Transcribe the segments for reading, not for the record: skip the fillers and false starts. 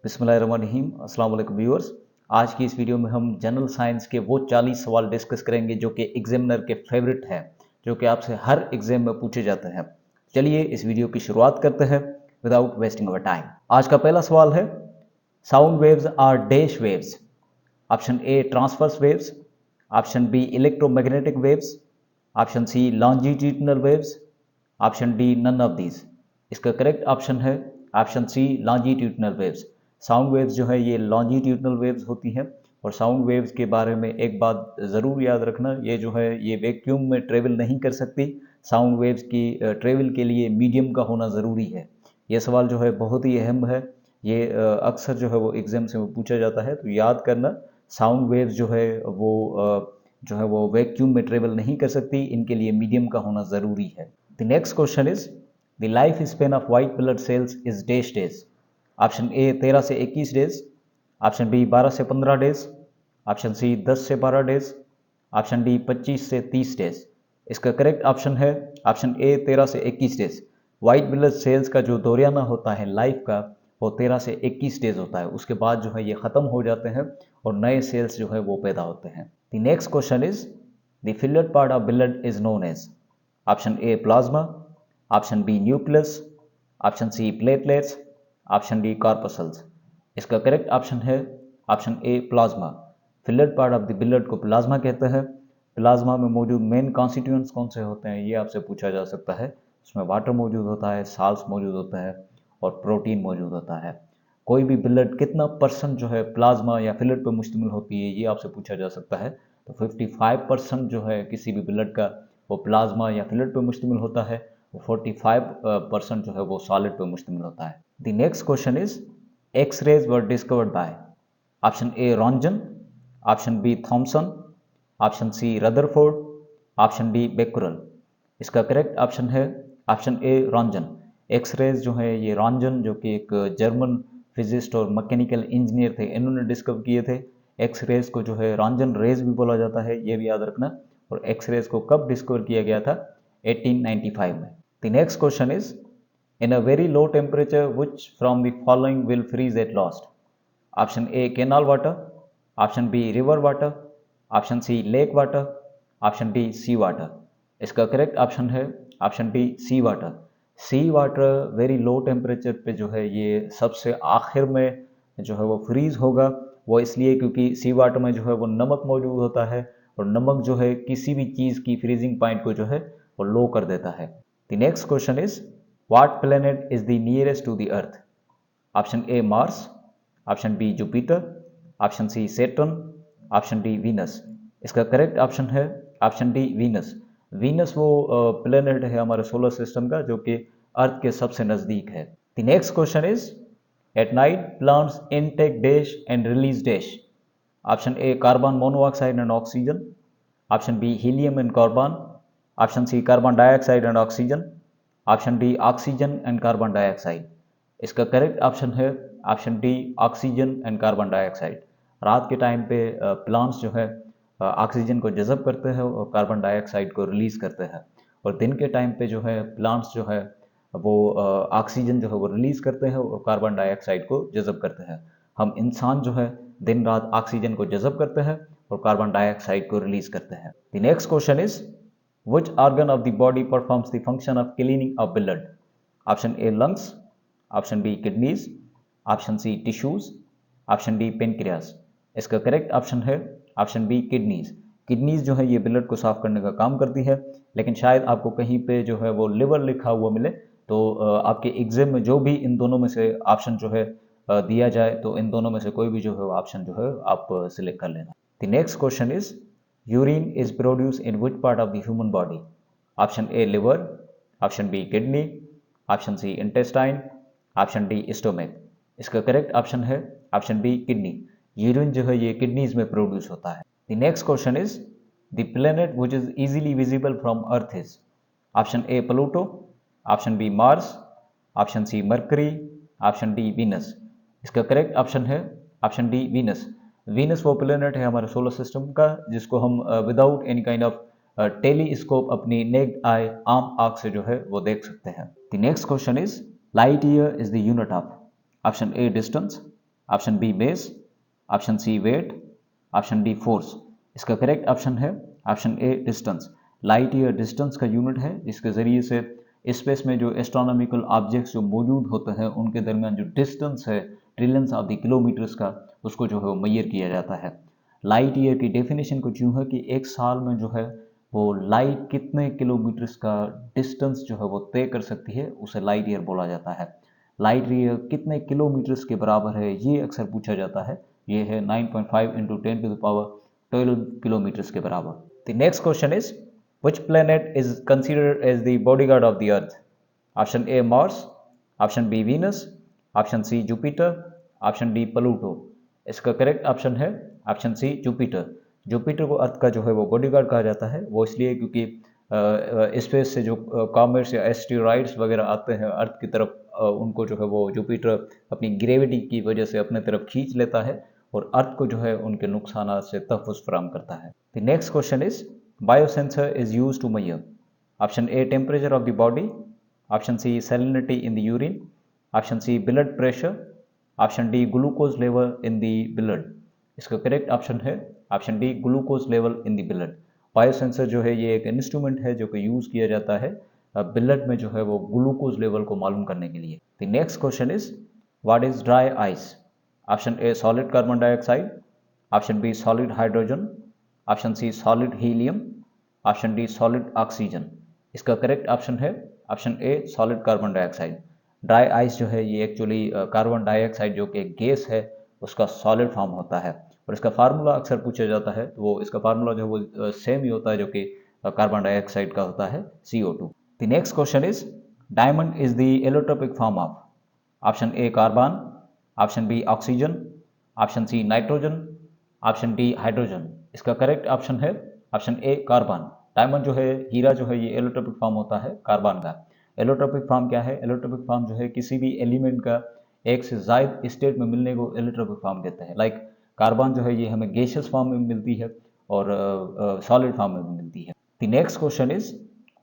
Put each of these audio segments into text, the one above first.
बिस्मिल्लाहिर्रहमानिर्रहीम। अस्सलाम वालेकुम व्यूअर्स। आज की इस वीडियो में हम जनरल साइंस के वो 40 सवाल डिस्कस करेंगे जो कि एग्जामिनर के फेवरेट हैं, जो कि आपसे हर एग्जाम में पूछे जाते हैं। चलिए इस वीडियो की शुरुआत करते हैं विदाउट वेस्टिंग अवर टाइम। आज का पहला सवाल है, sound waves are dash waves. Option A transverse waves, option B electromagnetic waves, option C longitudinal waves, option D none of these. इसका करेक्ट ऑप्शन है option C longitudinal waves. Sound waves जो है ये लॉन्जिट्यूडिनल वेव्स होती हैं। और sound waves के बारे में एक बात ज़रूर याद रखना, ये जो है ये वैक्यूम में ट्रेवल नहीं कर सकती। साउंड वेव्स की ट्रेवल के लिए मीडियम का होना ज़रूरी है। ये सवाल जो है बहुत ही अहम है। ये अक्सर जो है वो एग्जाम से पूछा जाता है, तो याद करना साउंड वेव्स जो है वो वैक्यूम में ट्रेवल नहीं कर सकती, इनके लिए मीडियम का होना ज़रूरी है। The next question is the life span of white blood cells is dash days. Option A 13 से 21 डेज, ऑप्शन बी 12 से 15 डेज, ऑप्शन सी 10 से 12 डेज, ऑप्शन डी 25 से 30 डेज। इसका करेक्ट ऑप्शन है ऑप्शन ए 13 से 21 डेज। वाइट ब्लड सेल्स का जो दौरियाना होता है लाइफ का, वो 13 से 21 डेज होता है। उसके बाद जो है ये ख़त्म हो जाते हैं और नए सेल्स जो है वो पैदा होते हैं। The next question is the filler part of blood is known as. Option A plasma, option B nucleus, option C platelets, option D corpuscles. इसका करेक्ट ऑप्शन है option A plasma. Filler part of the blood को plasma कहते हैं। Plasma में मौजूद main constituents कौन से होते हैं, ये आपसे पूछा जा सकता है। उसमें वाटर मौजूद होता है, साल्स मौजूद होता है और प्रोटीन मौजूद होता है। कोई भी ब्लड कितना परसेंट जो है प्लाज्मा या फिलर पर मुश्तमिल होती है, ये आपसे पूछा जा सकता है। तो 55% जो है किसी भी ब्लड का वो प्लाज्मा या फिलर पर मुश्तमिल होता है, 45% जो है वो सॉलिड पर मुश्तमिल होता है। The next question is x-rays were discovered by. Option A Roentgen, option B Thomson, option C Rutherford, option D Becquerel. इसका करेक्ट ऑप्शन है ऑप्शन ए रॉन्जन। एक्स-रेज जो है ये रॉन्जन, जो कि एक जर्मन फिजिस्ट और मैकेनिकल इंजीनियर थे, इन्होंने डिस्कवर किए थे। एक्स-रेज को जो है रॉन्जन रेज भी बोला जाता है, ये भी याद रखना। और एक्स-रेज को कब डिस्कवर किया गया था? 1895 में। The next question is in a very low temperature which from the following will freeze at last. Option A canal water, option B river water, option C lake water, option D sea water. इसका correct option है option D sea water. Sea water very low temperature पे जो है ये सबसे आखिर में जो है वो फ्रीज होगा। वो इसलिए क्योंकि सी वाटर में जो है वो नमक मौजूद होता है, और नमक जो है किसी भी चीज़ की फ्रीजिंग पॉइंट को जो है वो लो कर देता है। The next question is what planet is the nearest to the earth. Option A Mars, option B Jupiter, option C Saturn, option D Venus. इसका करेक्ट ऑप्शन है ऑप्शन डी वीनस। वीनस वो प्लेनेट है हमारे solar system का जो कि अर्थ के सबसे नज़दीक है। The next question is at night plants intake dash and release dash. Option A carbon monoxide and oxygen, option B helium and carbon, option C carbon dioxide and oxygen, option D oxygen and carbon dioxide. इसका correct option है option D oxygen and carbon dioxide. रात के time पे plants जो है oxygen को जज़ब करते हैं और कार्बन डाइऑक्साइड को रिलीज़ करते हैं, और दिन के टाइम पे जो है प्लांट्स जो है वो ऑक्सीजन जो है वो रिलीज़ करते हैं और कार्बन डाइऑक्साइड को जज़ब करते हैं। हम इंसान जो है दिन रात ऑक्सीजन को जज़ब करते हैं और कार्बन डाइऑक्साइड को रिलीज़ करते हैं। The next question is which organ of the body performs the function of cleaning of blood. Option A lungs, option B kidneys, option C tissues, option D pancreas. इसका correct option है option B kidneys. Kidneys जो है ये blood को साफ करने का काम करती है, लेकिन शायद आपको कहीं पे जो है वो लिवर लिखा हुआ मिले, तो आपके एग्जाम में जो भी इन दोनों में से ऑप्शन जो है दिया जाए, तो इन दोनों में से कोई भी जो है ऑप्शन जो है आप सिलेक्ट कर लेना। The next question is urine is produce in which part of the human body. Option A liver, option B kidney, option C intestine, option D stomach. इसका करेक्ट ऑप्शन है ऑप्शन बी किडनी। यूरिन जो है ये kidneys में produce होता है। The next question is the planet which is easily visible from earth is. Option A Pluto, option B Mars, option C Mercury, option D Venus. इसका correct option है option D Venus. Venus वो planet है हमारे solar system का जिसको हम without any kind of telescope अपनी naked eye आम आंख से जो है वो देख सकते हैं। The next question is light year is the unit of. Option A distance, option B base, option C weight, option D force. इसका करेक्ट ऑप्शन है option A distance. Light year distance का यूनिट है जिसके ज़रिए से space में जो astronomical objects जो मौजूद होते हैं उनके दरमियान जो डिस्टेंस है ट्रिलियंस ऑफ द किलोमीटर्स का, उसको जो है वो मेजर किया जाता है। लाइट ईयर की डेफिनेशन कुछ यूँ है कि एक साल में जो है वो लाइट कितने किलोमीटर्स का डिस्टेंस जो है वो तय कर सकती है, उसे लाइट ईयर बोला जाता है। लाइट ईयर कितने किलोमीटर्स के बराबर है ये अक्सर पूछा जाता है। ये है 9.5 × 10⁻12 किलोमीटर्स के बराबर। The next question is which planet is considered as the bodyguard of the earth? Option A Mars, option B Venus, option C Jupiter, option D Pluto। इसका करेक्ट ऑप्शन है ऑप्शन सी जुपिटर। जुपिटर को अर्थ का जो है वो bodyguard कहा जाता है। वो इसलिए क्योंकि स्पेस से जो कॉमेट्स या एस्टेरॉइड्स वगैरह आते हैं अर्थ की तरफ, उनको जो है वो जुपिटर अपनी ग्रेविटी की वजह से अपने तरफ खींच लेता है और अर्थ को जो है उनके नुकसान से तहफ़्फ़ुज़ फराहम करता है। The next question is biosensor is used to measure? Option A temperature of the body, option C salinity in the urine, option C blood pressure, option D glucose level in the blood। इसका correct option है option D glucose level in the blood. Biosensor जो है ये एक instrument है जो कि use किया जाता है ब्लड में जो है वो ग्लूकोज लेवल को मालूम करने के लिए। The next question is what is dry ice? Option A solid carbon dioxide, option B solid hydrogen, option C solid helium, option D solid oxygen. इसका करेक्ट ऑप्शन है option A solid carbon dioxide. Dry ice जो है ये actually carbon dioxide जो कि gas है उसका solid form होता है और इसका फार्मूला अक्सर पूछा जाता है, तो वो इसका फार्मूला जो है वो सेम ही होता है जो कि कार्बन डाइऑक्साइड का होता है CO2। The next question is diamond is the allotropic form of? Option A carbon, option B oxygen, option C nitrogen, option D hydrogen. इसका करेक्ट ऑप्शन है ऑप्शन ए कार्बन। डायमंड जो है हीरा जो है ये एलोट्रोपिक फॉर्म होता है carbon का। एलोट्रोपिक फॉर्म क्या है? एलोट्रोपिक फॉर्म जो है किसी भी एलिमेंट का एक से ज़ायद स्टेट में मिलने को एलोट्रोपिक फॉर्म कहते हैं। लाइक कार्बन जो है ये हमें गैसियस फॉर्म में मिलती है और सॉलिड फॉर्म में भी मिलती है। The next question is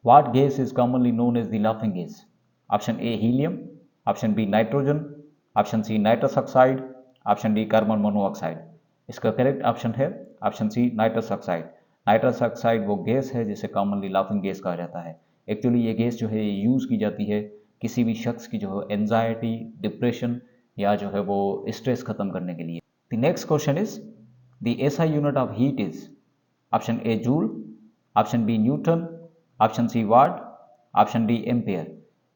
what gas is commonly known as the laughing gas? Option A helium, option B nitrogen, option C nitrous oxide, option D carbon monoxide. इसका correct option है option C nitrous oxide. Nitrous oxide वो gas है जिसे commonly laughing gas कहा जाता है। Actually ये gas जो है यूज़ की जाती है किसी भी शख्स की जो है एंजाइटी, डिप्रेशन या जो है वो स्ट्रेस ख़त्म करने के लिए। The next question is the SI unit of heat is? Option A joule, option B newton, option C watt, option D ampere.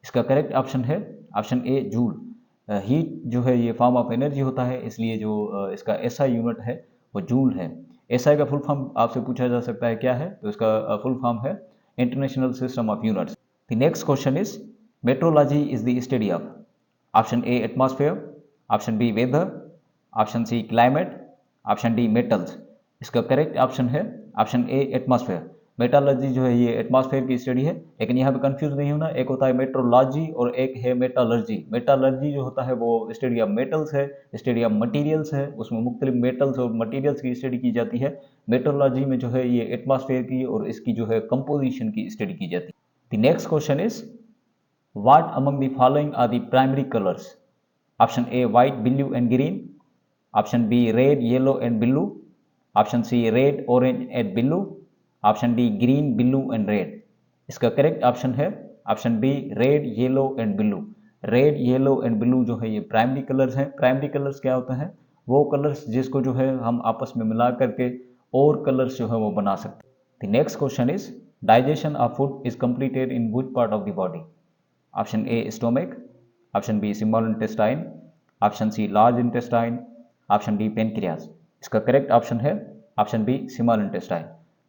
इसका करेक्ट ऑप्शन है ऑप्शन ए जूल। हीट जो है ये फॉर्म ऑफ एनर्जी होता है, इसलिए जो इसका एसआई यूनिट है वो जूल है। एसआई का फुल फॉर्म आपसे पूछा जा सकता है क्या है, तो इसका फुल फॉर्म है international system of units. The next question is metrology is the study of? Option A atmosphere, option B weather, option C climate, option D metals. इसका करेक्ट ऑप्शन है ऑप्शन ए एटमॉस्फेयर। मेटालॉजी जो है ये atmosphere की study है, लेकिन यहाँ पे कंफ्यूज नहीं होना, एक होता है मेट्रोलॉजी और एक है मेटालर्जी। मेटालर्जी जो होता है वो स्टडी ऑफ मेटल्स है, स्टडी ऑफ मटीरियल्स है, उसमें मुख्तलिफ मेटल्स और मटीरियल्स की स्टडी की जाती है। मेट्रोलॉजी में जो है ये एटमॉस्फेयर की और इसकी जो है कंपोजिशन की स्टडी की जाती है। The next question is what among the following are the primary colours? Option A white, blue and green, option B red, yellow and blue, option C red, orange and blue, option D green, blue and red. इसका correct option है option B red, yellow and blue. Red, yellow and blue जो है ये primary colours हैं। Primary colours क्या होते हैं? वो कलर्स जिसको जो है हम आपस में मिला करके और कलर्स जो है वो बना सकते हैं। The next question is digestion of food is completed in which part of the body? Option A stomach, option B small intestine, option C large intestine, option D pancreas. इसका करेक्ट ऑप्शन है option B small intestine.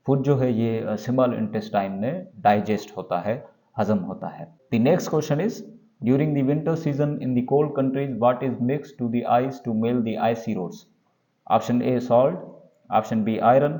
Food जो है ये small intestine में digest होता है, हजम होता है। The next question is during the winter season in the cold countries what is mixed to the ice to melt the icy roads? Option A salt, option B iron,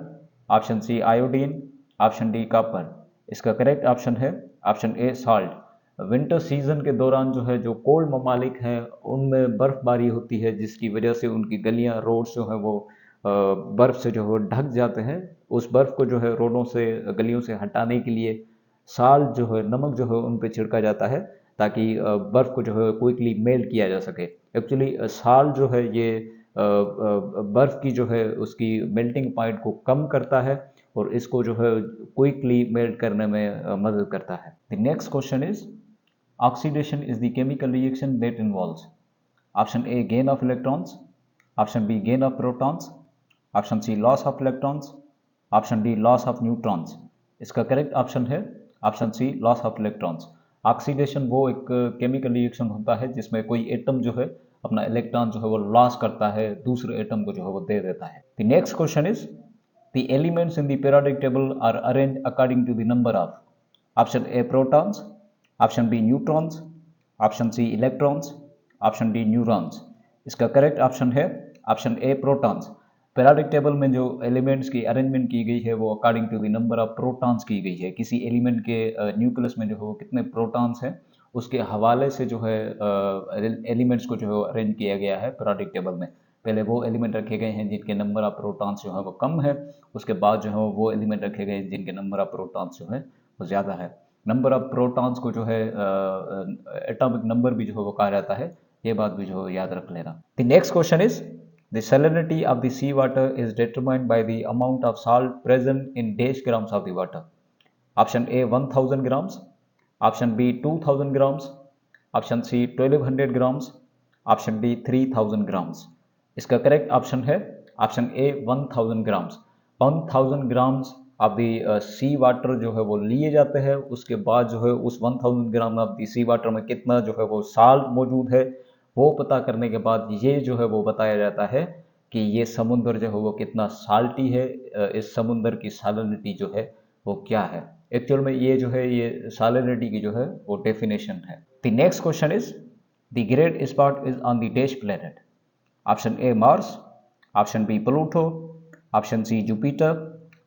option C iodine, option D copper. इसका correct option है option A salt. Winter season के दौरान जो है जो cold ममालिक हैं उनमें बर्फबारी होती है जिसकी वजह से उनकी गलियां, रोड्स जो है वो बर्फ़ से जो है ढक जाते हैं। उस बर्फ़ को जो है रोडों से, गलियों से हटाने के लिए साल्ट जो है, नमक जो है उन पे छिड़का जाता है ताकि बर्फ़ को जो है क्विकली मेल्ट किया जा सके। एक्चुअली साल जो है ये बर्फ़ की जो है उसकी मेल्टिंग पॉइंट को कम करता है और इसको जो है क्विकली मेल्ट करने में मदद करता है। The next question is oxidation is the chemical reaction that involves option A gain of electrons, option B gain of protons, option C loss of electrons, option D loss of neutrons. इसका correct option है option C loss of electrons. Oxidation वो एक chemical reaction होता है जिसमें कोई atom जो है अपना इलेक्ट्रॉन जो है वो लॉस करता है, दूसरे एटम को जो है वो दे देता है। The next question is the elements in the periodic table are arranged according to the number of option A protons, option B neutrons, option C electrons, option D neurons. इसका करेक्ट ऑप्शन है option A protons. Periodic table में जो elements की arrangement की गई है वो according to the number of protons की गई है। किसी एलिमेंट के न्यूक्लियस में जो है वो कितने प्रोटॉन्स हैं उसके हवाले से जो है एलिमेंट्स को जो है अरेंज किया गया है पीरियोडिक टेबल में। पहले वो एलिमेंट रखे गए हैं जिनके नंबर ऑफ प्रोटॉन्स जो है वो कम है, उसके बाद जो है वो एलिमेंट रखे गए जिनके नंबर ऑफ प्रोटॉन्स जो है वो ज़्यादा है। नंबर ऑफ प्रोटॉन्स को जो है एटॉमिक नंबर भी जो है वो कहा जाता है, ये बात भी जो है याद रख लेना। The next question is the salinity of the sea water is determined by the amount of salt present in dash grams of the water. Option A 1000 grams, option B 2000 grams, option C 1200 grams, option D 3000 grams. इसका correct option है option A 1000 grams. 1000 grams of the sea water जो है वो लिए जाते हैं, उसके बाद जो है उस 1000 gram of the sea water में कितना जो है वो साल्ट मौजूद है वो पता करने के बाद ये जो है वो बताया जाता है कि ये समुद्र जो है वो कितना साल्टी है, इस समुद्र की सालिनिटी जो है वो क्या है। एक्चुअल में ये जो है ये सालिनिटी की जो है वो डेफिनेशन है। The next question is the great spot is on the dash planet. Option A Mars, option B Pluto, option C Jupiter,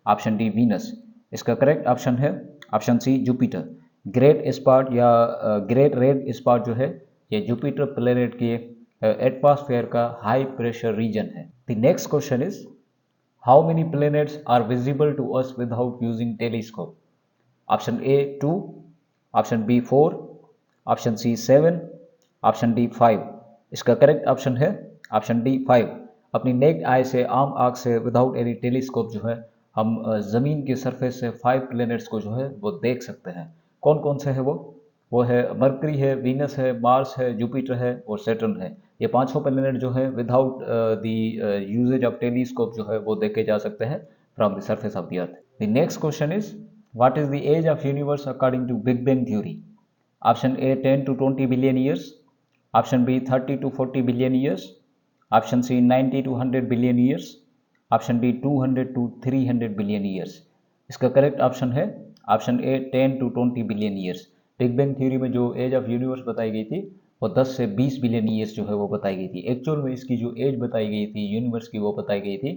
option D Venus. इसका करेक्ट ऑप्शन है option C Jupiter. Great spot या great red spot जो है ये Jupiter planet के atmosphere का high pressure region है। The next question is how many planets are visible to us without using telescope. Option A 2, option B 4, option C 7, option D 5। इसका correct option है option D 5। अपनी naked आई से, आम आँख से, without any telescope जो है हम ज़मीन के सरफेस से 5 प्लैनेट्स को जो है वो देख सकते हैं। कौन कौन से है वो है मरकरी है, वीनस है, मार्स है, जुपिटर है और सैटर्न है। ये पांचों प्लैनेट जो है without the uses of telescope जो है वो देखे जा सकते हैं from the surface of the earth. The next question is what is the age of universe according to big bang theory. Option A 10 to 20 billion years, option B 30 to 40 billion years, option C 90 to 100 billion years, option D 200 to 300 billion years. इसका correct option है option A 10 to 20 billion years. Big bang theory में जो as of universe बताई गई थी वो 10 से 20 billion years जो है वो बताई गई थी। एक्चुअल में इसकी जो एज बताई गई थी यूनिवर्स की वो बताई गई थी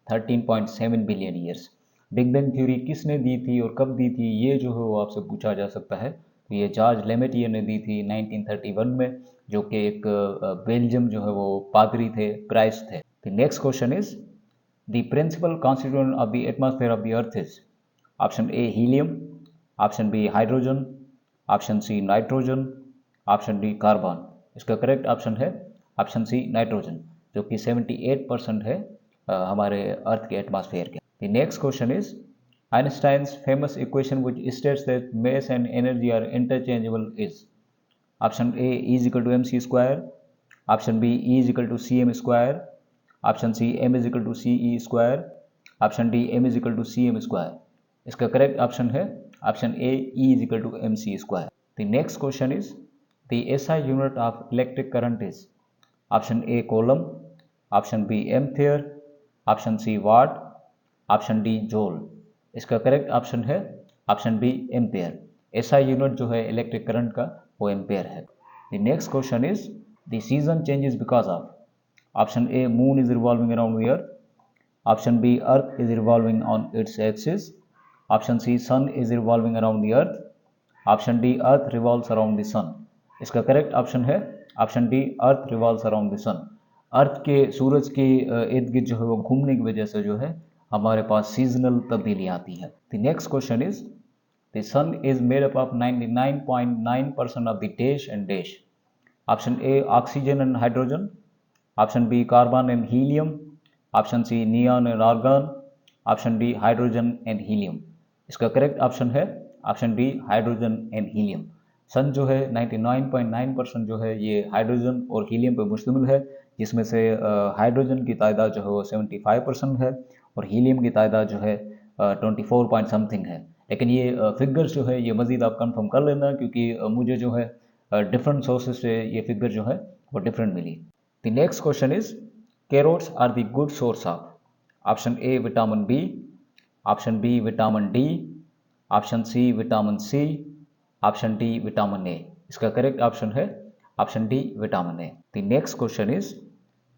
13.7 billion years. Big bang theory किसने दी थी और कब दी थी ये जो है वो आपसे पूछा जा सकता है। तो ये जॉर्ज लेमेटियर ने दी थी 1931 में, जो कि एक बेल्जियम जो है वो पादरी थे, प्राइस्ट थे। The next question is the principal constituent of the atmosphere of the earth is option A helium, option B hydrogen, option C nitrogen, option D carbon. इसका करेक्ट ऑप्शन है ऑप्शन सी नाइट्रोजन, जो कि 78% है हमारे earth के atmosphere के। The next question is Einstein's famous equation which states that mass and energy are interchangeable is option A E=mc², option B E=cm², option C m=ce², option D m=cm²। इसका correct option है option A E=mc²। The next question is the SI unit of electric current is option A coulomb, option B ampere, option C watt, option D joule. इसका correct option है option B ampere. SI unit जो है electric current का वो ampere है। The next question is the season changes because of option A moon is revolving around the earth, option B earth is revolving on its axis, option C sun is revolving around the earth, option D earth revolves around the sun. इसका correct option है option D earth revolves around the sun. Earth के सूरज के इर्द गिर्द जो है वो घूमने की वजह से जो है हमारे पास सीजनल तब्दीली आती है। The next question is The sun is made up of 99.9% of the dash and dash. Option A, oxygen and hydrogen. Option B, carbon and helium. Option C, neon and argon. Option D, hydrogen and helium. इसका correct option है option D, hydrogen and helium. Sun जो है 99.9% जो है ये hydrogen और helium पर मुश्तमिल है, जिसमें से हाइड्रोजन की तादाद जो है वो 75% है और हीलियम की तादाद जो है 24 पॉइंट समथिंग है। लेकिन ये फिगर्स जो है ये मज़ीद आप कंफर्म कर लेना, क्योंकि मुझे जो है डिफरेंट सोर्सेज से ये फिगर जो है वो डिफरेंट मिली। The next question is, carrots are the good source of. Option A vitamin B, option B vitamin D, option C vitamin C, option D vitamin A. इसका करेक्ट ऑप्शन है option D vitamin A. The next question is,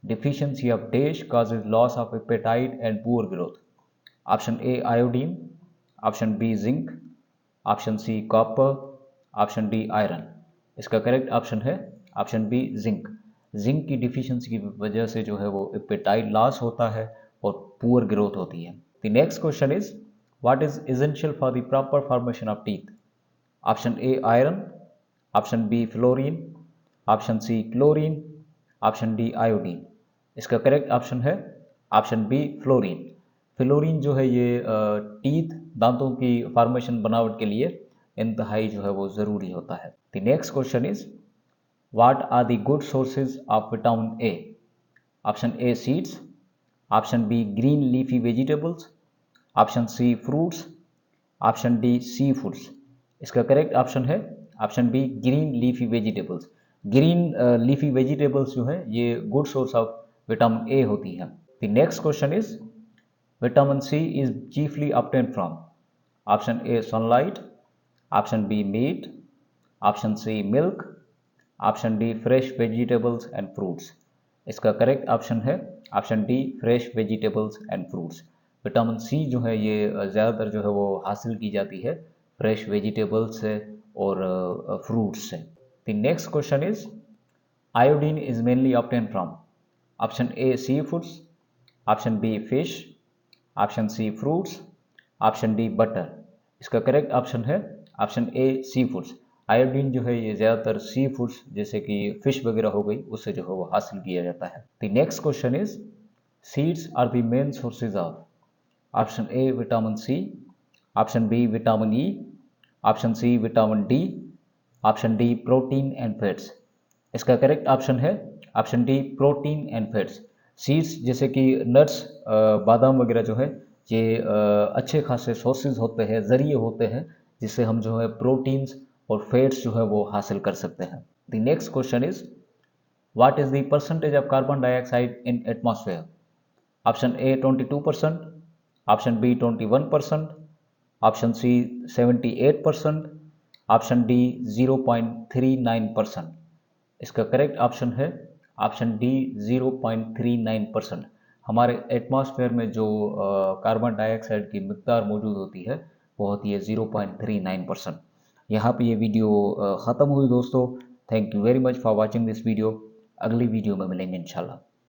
deficiency of dash causes loss of appetite and poor growth. Option A iodine, option B zinc, option C copper, option D iron. इसका correct option है option B zinc. Zinc की deficiency की वजह से जो है वो apatite loss होता है और पुअर ग्रोथ होती है। The next question is, what is essential for the proper formation of teeth. Option A iron, option B fluorine, option C chlorine, option D iodine. इसका करेक्ट ऑप्शन है option B fluorine. Fluorine जो है ये teeth दांतों की formation बनावट के लिए इंतहाई जो है वो ज़रूरी होता है। The next question is, what are the good sources of vitamin A. Option A seeds, option B green leafy vegetables, option C fruits, option D sea foods. इसका करेक्ट ऑप्शन है option B green leafy vegetables. Green leafy vegetables जो है ये good source of vitamin A होती है। The next question is, vitamin C is chiefly obtained from. Option A sunlight, option B meat, option C milk, option D fresh vegetables and fruits. इसका correct option है option D fresh vegetables and fruits. Vitamin C जो है ये ज़्यादातर जो है वो हासिल की जाती है फ्रेश वेजिटेबल्स से और फ्रूट्स से। The next question is, iodine is mainly obtained from. Option A sea foods, option B fish, option C fruits, option D butter. इसका करेक्ट ऑप्शन है option A sea foods. Iodine जो है ये ज़्यादातर sea foods जैसे कि fish वगैरह हो गई उससे जो है वो हासिल किया जाता है। The next question is, seeds are the main sources of. Option A vitamin C, option B vitamin E, option C vitamin D, option D protein and fats. इसका करेक्ट ऑप्शन है option D protein and fats. Seeds जैसे कि nuts, बादाम वगैरह जो है ये अच्छे खासे सोर्सेज होते हैं, ज़रिए होते हैं जिससे हम जो है प्रोटीन्स और फैट्स जो है वो हासिल कर सकते हैं। The next question is, what is the percentage of carbon dioxide in atmosphere. Option A 22%, option B 21%, option C 78%, option D 0.39%। इसका करेक्ट ऑप्शन है ऑप्शन डी 0.39%। हमारे एटमॉस्फेयर में जो कार्बन डाइऑक्साइड की मिकदार मौजूद होती है वो होती है 0.39%। यहाँ पे ये वीडियो ख़त्म हुई दोस्तों। Thank you very much for watching this video. अगली वीडियो में मिलेंगे इंशाल्लाह।